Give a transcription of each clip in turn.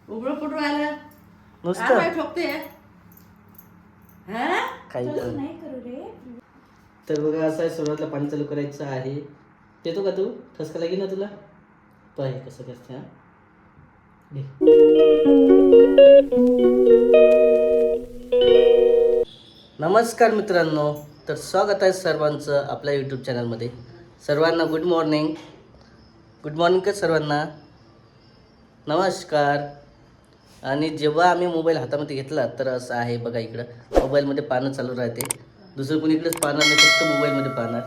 उघडं कुठं आलं नुसतं काय ठोकते हा काही पण. नाही करू रे. तर बघा असं आहे, सुरुवातीला पाणी चालू करायचं आहे. येतो का तू? ठसका लागेल ना तुला? पाय कसं करते हा. घे. नमस्कार मित्रांनो, तर स्वागत आहे सर्वांचं आपल्या यूट्यूब चॅनलमध्ये. सर्वांना गुड मॉर्निंग. गुड मॉर्निंग का सर्वांना, नमस्कार. आणि जेव्हा आम्ही मोबाईल हातामध्ये घेतला तर असं आहे बघा, इकडं मोबाईलमध्ये पाहणं चालू राहते. दुसरं कोणी इकडेच पाहणार नाही, फक्त मोबाईलमध्ये पाहणार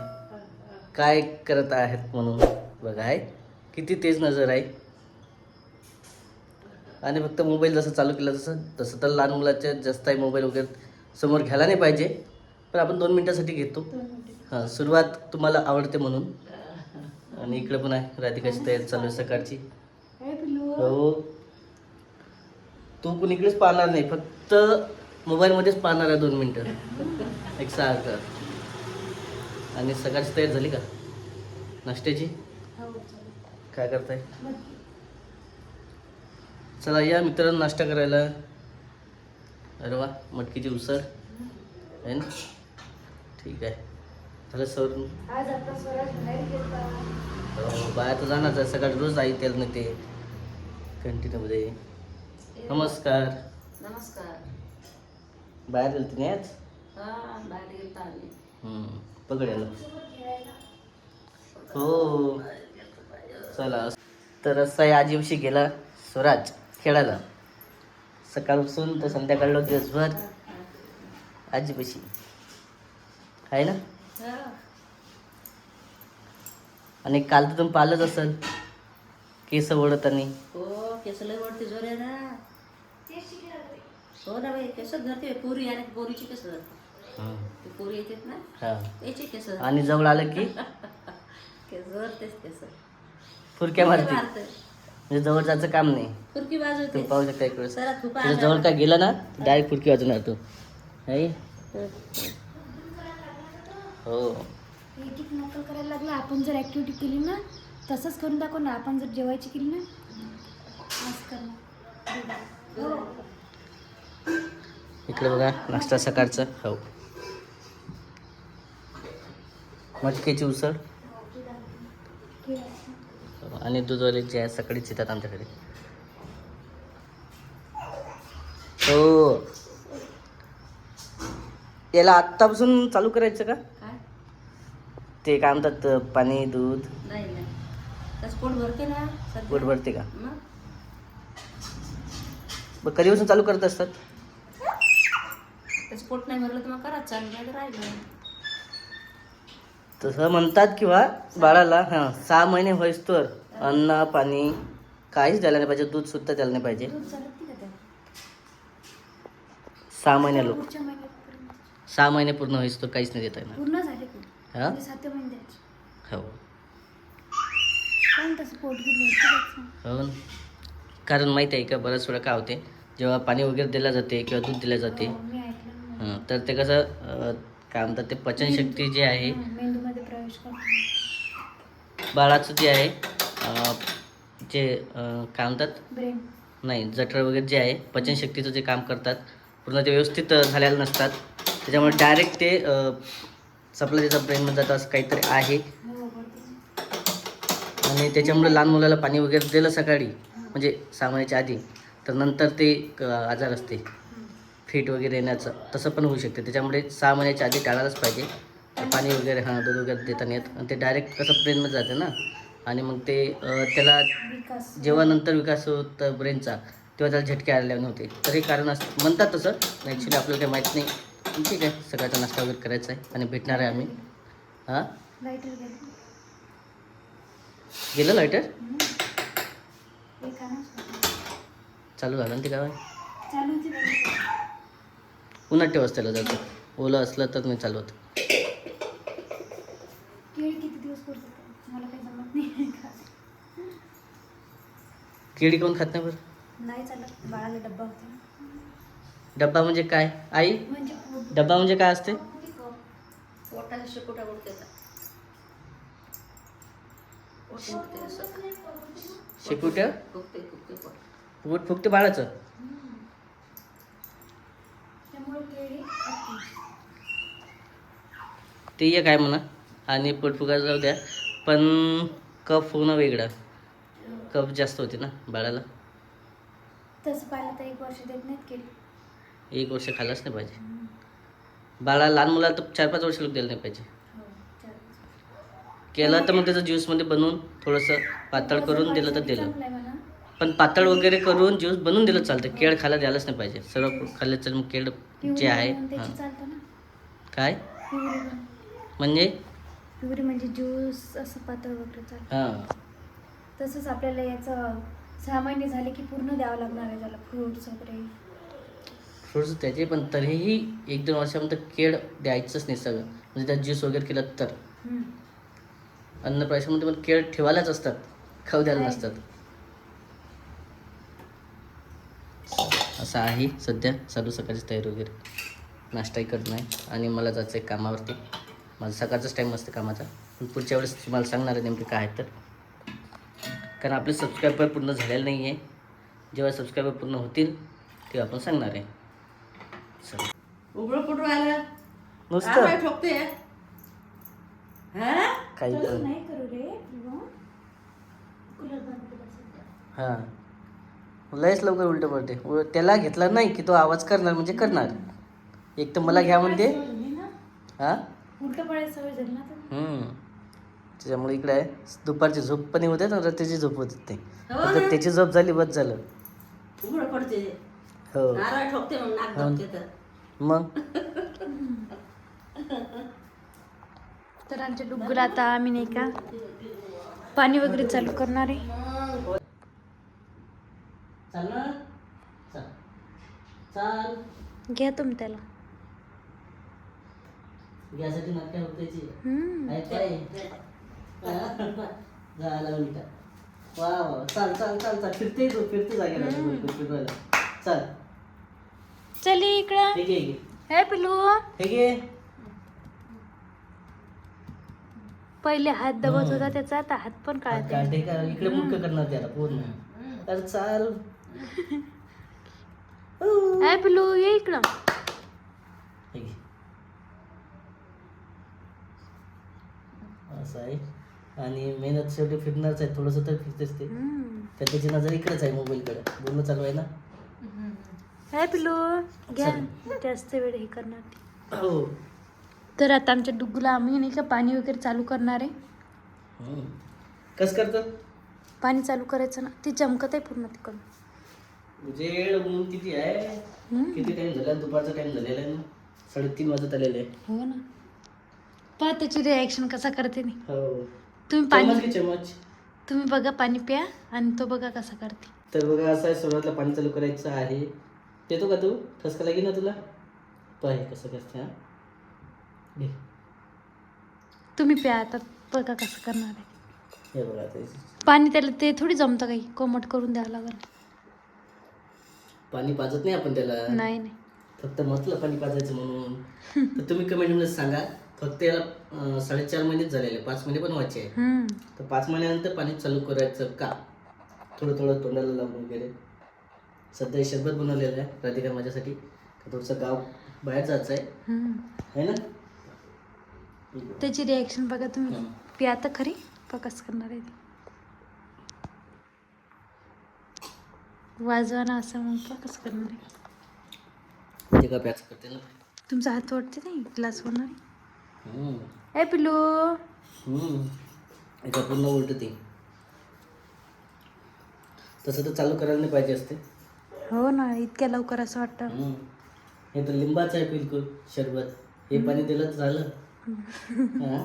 काय करत आहेत म्हणून. बघा आहे किती तेज नजर आहे. आणि फक्त मोबाईल जसं चालू केला तसं तर लहान मुलाच्या जास्त आहे मोबाईल वगैरे समोर घ्यायला नाही पाहिजे, पण आपण 2 मिनटासाठी घेतो. हां, सुरुवात तुम्हाला आवडते म्हणून. आणि इकडं पण आहे राधिकाची तयारी चालू आहे सकाळची. हो, तू पण इकडेच पाहणार नाही, फक्त मोबाईलमध्येच पाहणार आहे 2 मिनटं एक सारखं. आणि सकाळची तयारी झाली का नाश्त्याची? काय करताय? चला या मित्रांनो नाश्ता करायला. अरे वा, मटकीची उसळ आहे ना. ठीक आहे, झालं सवरून. आज आपला स्वराज बाहेर गेला. हो, बाहेर तर जाणारच आहे, सकाळी रोज आई त्याला नेते कॅन्टीनमध्ये. नमस्कार. नमस्कार. बाहेर गेलती नाही आज? हा बाहेर गेलता आम्ही. पकड याला. हो चला. तर असं आहे, आज दिवशी गेला स्वराज खेळायला, सकाळपासून तर संध्याकाळला दिवसभर आजीपाशी आहे ना. हा. आणि काल तर तुम्ही पाहिलंच असेल केस ओढताना. हो केस लय वरती जोर आहे ना. हो ना बाई, केस धरते पुरी आणि पोरीची केस धरते. ती पोरी येतात ना हा, त्याची केस आणि जवळ आलं की केस धरतेच केस फुरक्या मारते. मारते. म्हणजे जवळ जायचं काम नाही. फुरकी बाजूते. तुम्ही पाहू शकता इकडे सरा थुपा तुझ्या जवळ काय गेला ना डायरेक्ट फुरकी वाजवणार तू. आहे हो. एक नकल करायला लागला. आपण जर ऍक्टिव्हिटी केली ना तसंच करून दाखव ना. आपण जर जेवायची केली ना असं करणार. हो. इकडे बघा नाश्ता सकाळचा. हो, मटकीची उसळ आणि दूधवाले जे आहे सकाळीच येतात आमच्याकडे. हो, याला आत्तापासून चालू करायचं का काय ते काय म्हणतात, पाणी दूध नाही नाही त्याच पोट भरते ना सध्या. पोट भरते का? मग मग कधीपासून चालू करत असतात? त्याचं पोट नाही भरलं तर मग करा चालू, नाही तर राहिलं. तसं म्हणतात किंवा बाळाला 6 महिने होईस्तोवर अन्न पाणी काहीच द्यायला नाही पाहिजे, दूध सुद्धा द्यायला नाही पाहिजे. दूध चालत नाही का त्या? 6 महिन्याला पुढच्या महिन्यापर्यंत 6 महिने पूर्ण होईस्तोवर काहीच नाही देता येणार. पूर्ण झाले की हा, म्हणजे 7 महिने द्यायचे. हो पण तसं पोट घेतलं हो. कारण माहीत आहे का, बऱ्याच वेळा काय होते जेव्हा पाणी वगैरे दिलं जाते किंवा दूध दिलं जाते, मी ऐकलं तर ते कसं काय म्हणतात, ते पचनशक्ती जे आहे मेंदूमध्ये प्रवेश करतो. बाळाचं जे आहे जे काय म्हणतात, ब्रेन नाही जठर वगैरे जे आहे पचनशक्तीचं जे काम करतात पूर्ण ते व्यवस्थित झालेलं नसतात. त्याच्यामुळे डायरेक्ट ते सप्लाय त्याचा ब्रेनमध्ये जातं असं काहीतरी आहे. आणि त्याच्यामुळे लहान मुलाला पाणी वगैरे दिलं सकाळी म्हणजे 6 महिन्याच्या आधी, तर नंतर ते आजार असते फिट वगैरे येण्याचं, तसं पण होऊ शकते. त्याच्यामुळे 6 महिन्याच्या आधी टाळायलाच पाहिजे पाणी वगैरे दूध वगैरे देताना येत. आणि ते डायरेक्ट कसं ब्रेनमध्ये जाते ना, आणि मग ते त्याला विकास जेव्हा नंतर विकास होतं ब्रेनचा तेव्हा त्याला झटके आलेले नव्हते. तर हे कारण असं म्हणतात. तसं ॲक्च्युली आपल्याला काही माहीत नाही. पण ठीक आहे, सकाळचा नाश्ता वगैरे करायचा आहे आणि भेटणार आहे आम्ही. हां, लाईटर गेलं. गेलं लाईटर एक आणा. चालू झालं ना ते काय चालू होती बघा. उन्हात ठेवस त्याला जातं, ओलं असलं तर नाही चालवत. केळी किती दिवस करू शकतो? मला काही जमत नाही. केळी कोण खात नाही बरं? नाही चालत. बाळाला डब्बा होता. डब्बा म्हणजे काय आई? म्हणजे डब्बा म्हणजे काय असते? पोटाचा शेकोटा उडते का? पोट उडते असं. शेकुट्या फुगते पोट. पोट फुगते बाळाचं. त्यामुळे केळी active. ते एक आहे म्हणा. आणि पोट फुगायला जाऊ द्या, पण कफ होणं वेगळं. कफ जास्त होते ना बाळाला. तसं पाहिलं तर 1 वर्ष देत नाहीत केळी. 1 वर्ष खाल्लंच नाही पाहिजे बाळा. लहान मुलाला तर 4-5 वर्ष लोक द्यायला नाही पाहिजे. हो, 4. केलं तर मग त्याचं ज्यूसमध्ये बनवून थोडंसं पातळ करून दिलं तर दिलं. चांगलं आहे म्हणा. पण पातळ वगैरे करून ज्यूस बनवून दिलं चालतं. केळ खायला द्यायलाच नाही पाहिजे. सर्व खाल्लं तर मग केळ जे आहे पिवरी हां त्याची चालतं ना. काय पिवरी म्हणजे पिवरी म्हणजे ज्यूस असं पातळ वगैरे चालतं. हां तसंच आपल्याला याचं 6 महिने झाले की पूर्ण द्यावं लागणार आहे त्याला फ्रूट्स वगैरे. फ्रूट्स त्याचे, पण तरीही 1-2 वर्षामध्ये केळ द्यायचंच नाही सगळं. म्हणजे त्यात ज्यूस वगैरे केलं तर. अन्नप्राशनमध्ये पण केळ ठेवायलाच असतात, खाऊ द्यायला नसतात. असं आहे सध्या चालू सकाळची तयारी वगैरे. नाश्ताही करत नाही आणि मला जायचं आहे कामावरती. माझा सकाळचाच टाईम असते कामाचा. पण पुढच्या वेळेस तुम्हाला सांगणार आहे नेमके काय आहे तर. कारण आपले सबस्क्रायबर पूर्ण झालेले नाही आहे. जेव्हा सबस्क्रायबर पूर्ण होतील तेव्हा आपण सांगणार आहे. चला. उघडं पुढं राहिलं नुसतं काय ठोकते हा काही तसं नाही करू रे किंवा कूलर बंद केला सध्या. हां लयच लवकर उलटं पडते. त्याला घेतला नाही की तो आवाज करणार म्हणजे करणार. एक तर मला घ्या म्हणते. हां उलटं पडायची सवय झाली ना तर. त्याच्यामुळे इकडे आहे. दुपारची झोप पण होते ना, रात्रीची झोप होत नाही. हो आता ना. त्याची झोप झाली बस झालं. उघडं पडते हो नारळ ठोकते मग नाक हो. दाबते तर मग तर आमच्या डुग्गूला आता आम्ही नाही का पाणी वगैरे चालू करणार आहे. चाल ना चाल चाल. घ्या तुम्ही त्याला. घ्यासाठी नाटक्या होतायची हम्म. आहे काय झाला मिठा. वा वा चाल चाल चाल चाल. फिरते तू फिरते जागेला फिरवायला. चाल चल इकडं. हे घे हे घे. हे पिलू हे घे. पहिले हात दबत होता त्याचा, आता हात पण काढते. काढते का इकडे मुटकं करणार त्याला पूर्ण. तर चाल. हे पिलू ये इकडं. हे घे. असं आहे. आणि मेहनत शेवटी फिरणारच आहे. थोडंसं तर फिरतेच ते. तर त्याची नजर इकडेच आहे मोबाईलकडे. बोलणं चालू आहे ना. हे पिलू घ्या. जास्त वेळ हे करणार ती. हो तर आता आमच्या डुग्गूला आम्ही नाही का पाणी वगैरे चालू करणार आहे. कसं करतं. पाणी चालू करायचं ना, ती चमकत आहे पूर्ण तिकडून. उजेड ऊन किती आहे. किती टाइम झाला. दुपारचा टाइम झालेला आहे ना. 3:30 वाजत आलेले आहे. हो ना. पहा त्याची रिॲक्शन कसा करते नाही. हो तुम्ही पाणी चमच घे चमच. तुम्ही बघा पाणी प्या आणि तो बघा कसा करते. तर बघा असं आहे. सुरुवातीला पाणी चालू करायचं आहे. येतो का तू. ठसका लागेल ना तुला. पाय कसं करते. हां घे. तुम्ही प्या आता बघा कसं करणार आहे. हे बघा ते पाणी त्याला ते थोडी जमतं काही कोमट करून द्यावं लागेल. पाणी पाजत नाही आपण त्याला. नाही नाही. फक्त म्हटलं पाणी पाजायचं म्हणून. तर तुम्ही कमेंटमध्ये सांगा. फक्त याला 4.5 महिनेच झालेले. 5 महिने पण व्हायचे आहे. तर 5 महिन्यानंतर पाणी चालू करायचं का. थोडं थोडं तोंडाला लावून वगैरे. सध्या शरबत बनवलेलं आहे राधिका माझ्यासाठी. थोडंसं गाव बाहेर जायचं आहे ना. त्याची रिॲक्शन बघा तुम्ही. प्या तर खरी बघा कसं करणार आहे. वाजवाना असं मग पहा कसं करणार आहे. ते का प्याच करते ना. तुमचा हात वाटते नाही ग्लास होणार आहे. ए पिलू एका पूर्ण उलट ते. तसं तर चालू करायला नाही पाहिजे असते. हो ना इतक्या लवकर असं वाटतं. हे तर लिंबाचं आहे बिलकुल शरबत. हे पाणी दिलं तर झालं. हां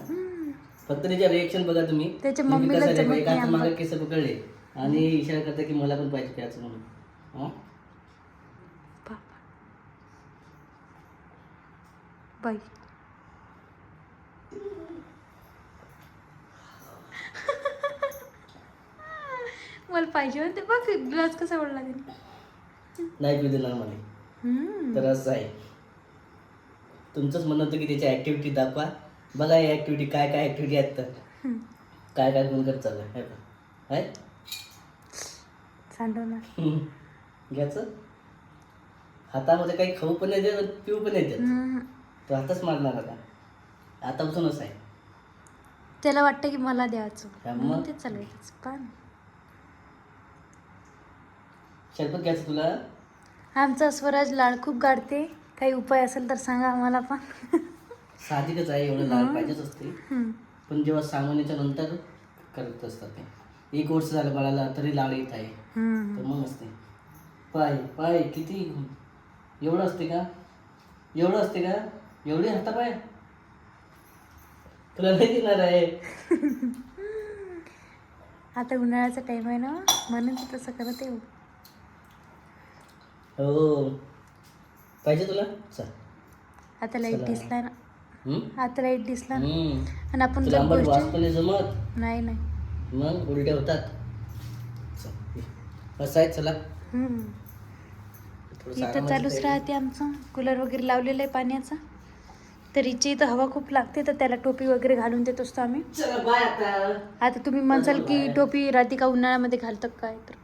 फक्त त्याच्या रिएक्शन बघा तुम्ही. त्याच्या नेमकी मम्मीला कसं आहे, जमत एका नाही हातात मागे केस पकडले आणि इशारा करता की मला पण पाहिजे प्यायचं म्हणून. हां बाबा बाई. मला पाहिजे होते बघ ग्लास कसा ओढला त्याने. नाही पिऊ देणार मला. तर असं आहे. तुमचंच म्हणणं होतं की त्याची ॲक्टिव्हिटी दाखवा. बघा या ॲक्टिव्हिटी काय काय ॲक्टिव्हिटी आहेत तर काय काय गुण करत चाललं आहे. सांडवणार. घ्यायचं हातामध्ये काही खाऊ पण नाही देत आणि पिऊ पण नाही देत. हम्म. तो हातच मारणार आता. आतापासूनच आहे. त्याला वाटतं की मला द्यायचं हा, मग? म्हणून ते चालवायचं पण शरबत घ्यायचं तुला. आमचा स्वराज लाड खूप गाडते. काही उपाय असेल तर सांगा आम्हाला पण. साहजिकच आहे, एवढं लाड पाहिजेच असते. हम्म. पण जेव्हा सामान्याच्या नंतर करत असतात ते. 1 वर्ष झालं बाळाला तरी लाड येत आहे. हम्म. तर मग असते पाय पाय किती एवढं असते का? एवढं असते का? एवढी हातापाय तुला नाही देणार आहे. आता उन्हाळ्याचा टाइम आहे ना म्हणून ते तसं करत आहे. हो पाहिजे तुला चल. आता लाईट चला. दिसला ना. हम्म? आता लाईट दिसला ना. हम्म. आणि आपण तुला जर आंबट वास गोष्ट पण नाही जमत. नाही नाही मग उलट्या होतात. चल, ये. असं आहे चला. हम्म. थोडंसं इथं आरामात चालूच जायचं. राहते आमचं. कूलर वगैरे लावलेलं आहे पाण्याचा. तर इथे इथं हवा खूप लागते तर त्याला टोपी वगैरे घालून देत असतो आम्ही. चला बाय आता. आता तुम्ही म्हणसाल की टोपी राधिका उन्हाळ्यामध्ये घालतं काय, तर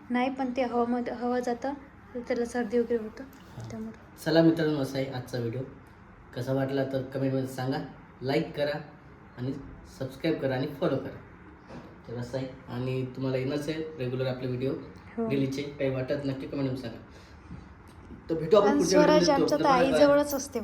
नाही, पण ते हवामध्ये हवा जातं तर त्याला सर्दी वगैरे होतं त्यामुळे. चला मित्रांनो, असा आहे आजचा व्हिडिओ. कसा वाटला तर कमेंटमध्ये सांगा. लाईक करा आणि सबस्क्राईब करा आणि फॉलो करा. तर असं आहे. आणि तुम्हाला येणारच आहे रेग्युलर आपले व्हिडिओ हो. डेलीचे. काही वाटत नक्की कमेंटमध्ये सांगा. तर भेटू आपण आणि पुढच्या स्वराज व्हिडिओमध्ये. आमच्या तर तोपर्यंत bye bye. आईजवळच असते.